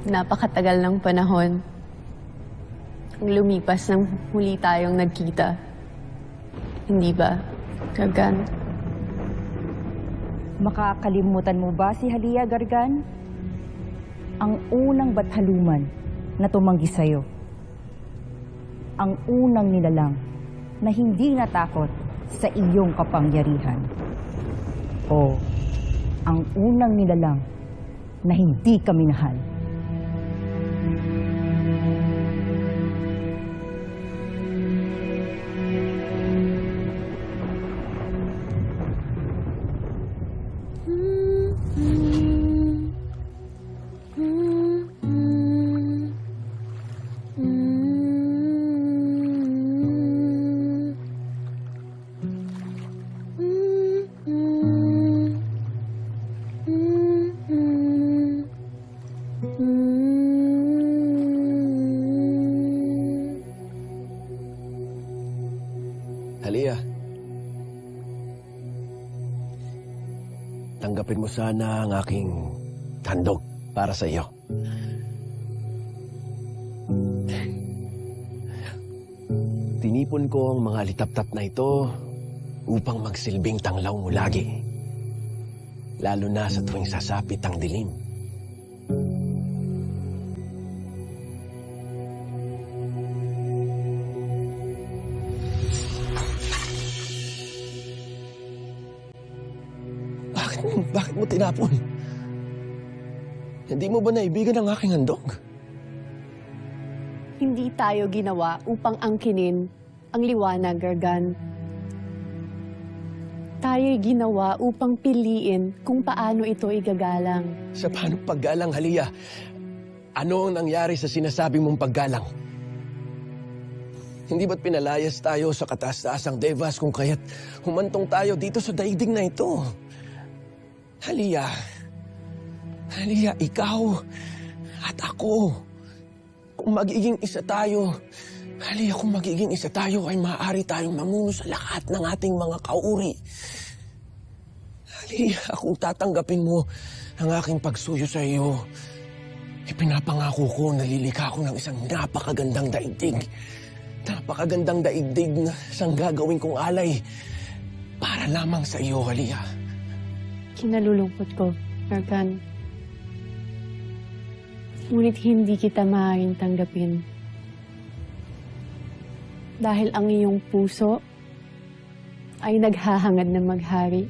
Napakatagal ng panahon. Ang lumipas nang huli tayong nagkita. Hindi ba, Gargan? Makakalimutan mo ba si Halia, Gargan? Ang unang bathaluman na tumanggi sa'yo. Ang unang nilalang na hindi natakot sa iyong kapangyarihan. O ang unang nilalang na hindi ka minahal. Halia, tanggapin mo sana ang aking handog para sa iyo. Tinipon ko ang mga litap-tap na ito upang magsilbing tanglaw mo lagi. Lalo na sa tuwing sasapit ang dilim. Bakit mo tinapon? Hindi mo ba naibigan ang aking handog? Hindi tayo ginawa upang angkinin ang liwanag, Gargan. Tayo'y ginawa upang piliin kung paano ito igagalang. Sa paano paggalang, Halia? Ano ang nangyari sa sinasabi mong paggalang? Hindi ba't pinalayas tayo sa kataas-taasang devas kung kaya't humantong tayo dito sa daigdig na ito? Halia, ikaw at ako. Kung magiging isa tayo, Halia, kung magiging isa tayo ay maaari tayong mamuno sa lahat ng ating mga kauri. Halia, kung tatanggapin mo ang aking pagsuyo sa iyo, ipinapangako ko na lilikha ko ng isang napakagandang daigdig. Napakagandang daigdig na isang gagawin kong alay para lamang sa iyo, Halia. Kinalulungkot ko, Gargan. Ngunit hindi kita maaaring tanggapin. Dahil ang iyong puso ay naghahangad na maghari.